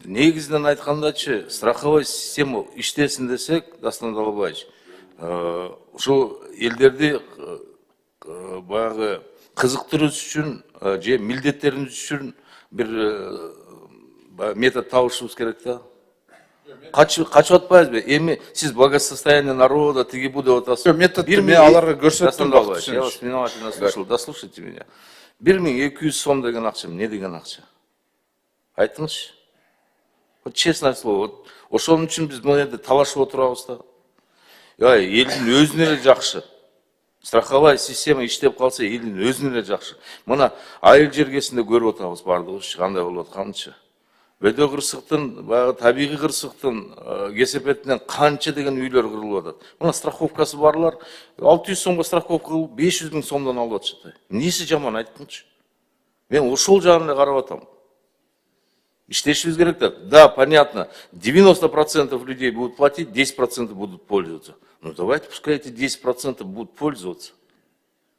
негізінен айтқандачы, страховой система иштесин десек, Дастан Далбаевич, ошол елдерди баягы кызыктыруу үчүн же милдеттерибиз үчүн бир метод табышыбыз керек да. Качып атпайбызбы? Эми сиз благосостояние народа тиги бу деп атасыз. Метод мен аларга көрсөттүм. Я вас внимательно слушал. Дослушайте меня. 1200 сом деген акча, эмне деген акча? Айтыңызчы. Вот честное слово, вот ошон үчүн биз мына жерде талашып отурабыз да. Элдин өзүнө эле жакшы. Страховая система иштеп калса, элдин өзүнө эле жакшы. Мына айыл жергесинде көрүп атабыз бардыгыбыз, кандай болуп атканынчы. Бөдө кырсыктын, баягы табигый кырсыктын кесепетинен канча деген үйлөр кырылып атат. Мына страховкасы барлар 600 сомго страховка кылып 500 000 сомдон алып атышат. Эмнеси жаман айткынчы? Мен ошол жагын эле карап атам. Иштешибиз керек да. Да, понятно, 90% людей будут платить, 10% будут пользоваться. Ну давайте, пускай эти 10% будут пользоваться.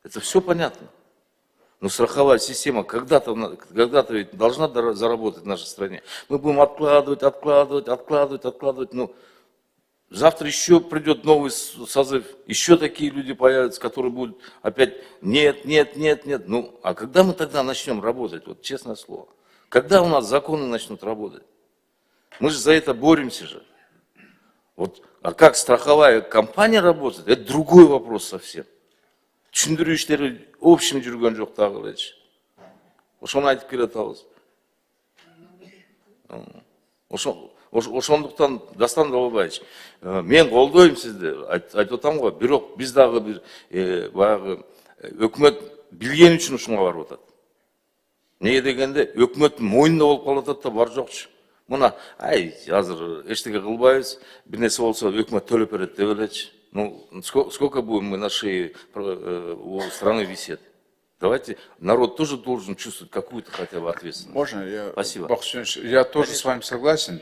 Это все понятно. Но страховая система когда-то ведь должна заработать в нашей стране. Мы будем откладывать. Ну, завтра еще придет новый созыв, еще такие люди появятся, которые будут опять нет. Ну, а когда мы тогда начнем работать, вот честное слово? Когда у нас законы начнут работать? Мы же за это боремся же. Вот, а как страховая компания работает, это другой вопрос совсем. Түшүндүрүү иштери общем жүргөн жок дагы элечи. Ошону айтып келатабыз. Ошондуктан Дастан Далбаевич, мен колдойм сизди, айтып атам го, бирок биз дагы бир баягы өкмөт билген үчүн ушуга барып атат. Неге дегенде, өкмөттүн мойнунда болуп калатат да бар жокчу. Мына, азыр эчтеке кылбайбыз, бир нерсе болсо өкмөт төлөп берет деп элечи. Ну, сколько будем мы на шее у страны висеть? Давайте, народ тоже должен чувствовать какую-то хотя бы ответственность. Можно? Спасибо. Я тоже с вами согласен.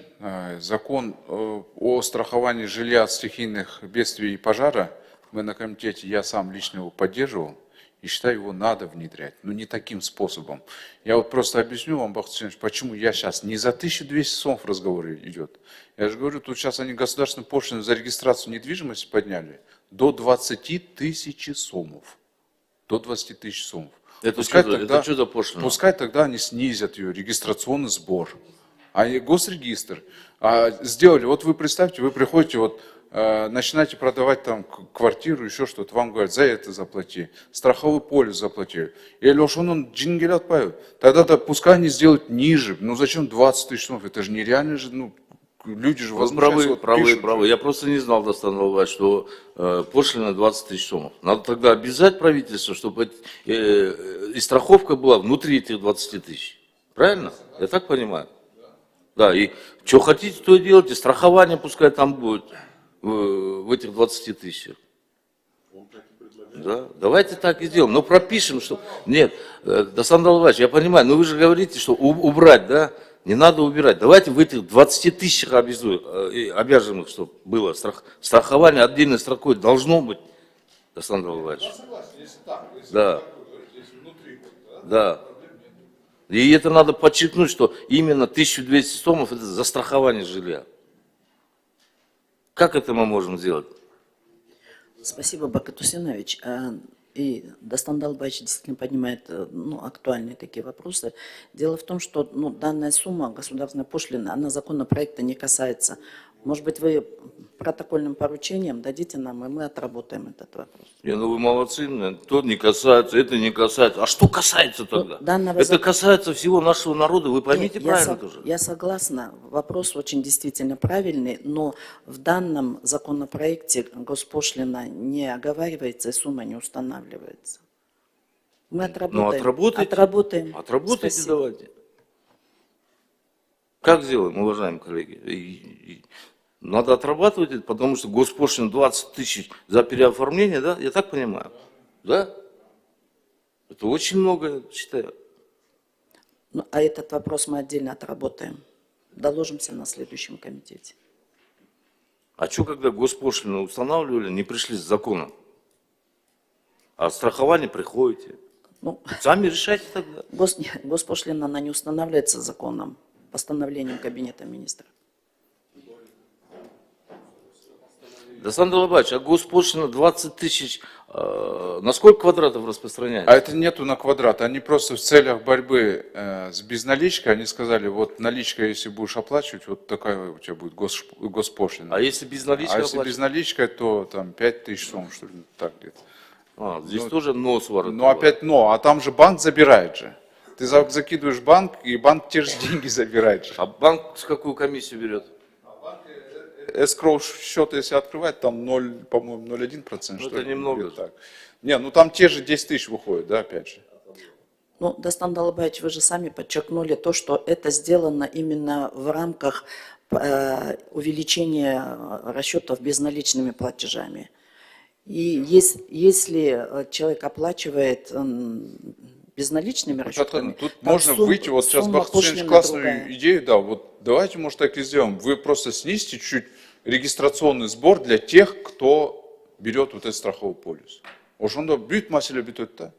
Закон о страховании жилья от стихийных бедствий и пожара, мы на комитете, я сам лично его поддерживал. И считаю, его надо внедрять, но не таким способом. Я вот просто объясню вам, Бахтин, почему я сейчас не за 1200 сомов разговор идет. Я же говорю, тут сейчас они государственную пошлину за регистрацию недвижимости подняли до 20 000 сомов. До 20 000 сомов. Это что за пошлина? Пускай тогда они снизят ее, регистрационный сбор. А госрегистр сделали, вот вы представьте, вы приходите, вот начинаете продавать там квартиру, еще что-то, вам говорят, за это заплати, страховой полис заплати. Или уж он джингель отправил. Тогда пускай они сделают ниже. Ну зачем 20 000 сомов? Это же нереально же, ну, люди же возмущаются. Правы. Я просто не знал, Дастан Далбаевич, что пошлина 20 000 сомов. Надо тогда обязать правительство, чтобы и страховка была внутри этих 20 000. Правильно? Я так понимаю? Да, и что хотите, то и делайте. Страхование пускай там будет в этих 20 000. Да, давайте так и сделаем. Но пропишем, что... Нет, Дастан Далбаевич, я понимаю, но вы же говорите, что убрать, да? Не надо убирать. Давайте в этих 20 000 обязанных, чтобы было страхование отдельной строкой должно быть, Дастан Далбаевич. Да. Да. И это надо подчеркнуть, что именно 1200 сомов это за страхование жилья. Как это мы можем сделать? Спасибо, Бакыт Усенович. И Дастан Далбаевич действительно поднимает актуальные такие вопросы. Дело в том, что данная сумма государственной пошлины, она законопроекта не касается. Может быть, вы протокольным поручением дадите нам, и мы отработаем этот вопрос. Ну вы молодцы, то не касается, это не касается. А что касается тогда? Это касается всего нашего народа, вы поймите правильно тоже. Я согласна, вопрос очень действительно правильный, но в данном законопроекте госпошлина не оговаривается и сумма не устанавливается. Мы отработаем. Отработайте давайте. Как сделаем, уважаемые коллеги? Надо отрабатывать это, потому что госпошлина 20 000 за переоформление, да? Я так понимаю, да? Это очень много, считаю. А этот вопрос мы отдельно отработаем. Доложимся на следующем комитете. А что, когда госпошлину устанавливали, не пришли с законом? А страхование приходите. Сами решайте тогда. Госпошлина, она не устанавливается законом. постановлением Кабинета министров. Дасан Далабаевич, а госпошлина 20 тысяч, на сколько квадратов распространяется? А это нету на квадрат. Они просто в целях борьбы с безналичкой, они сказали, вот наличка, если будешь оплачивать, вот такая у тебя будет госпошлина. А если без налички А если оплачивать? без наличкой, то там 5000 сом, что ли, так где-то. Здесь тоже нос ворот. Ну опять но, а там же банк забирает же. Ты закидываешь банк, и банк те же деньги забирает же. А банк какую комиссию берет? Эскроу счет, если открывать, там 0, по-моему, 0,1%. Это немного. Где-то так. Не, ну там те же 10 тысяч выходят, да, опять же. Ну, Дастан Далабаевич, вы же сами подчеркнули то, что это сделано именно в рамках увеличения расчетов безналичными платежами. И если человек оплачивает безналичными расчетами, Тут можно выйти, вот сейчас сумма Бахтин пошлины классную другая. идею дал, вот давайте, может, так и сделаем. Вы просто снизьте чуть регистрационный сбор для тех, кто берет вот этот страховой полис. Ошондо бүт маселе бүтөт да.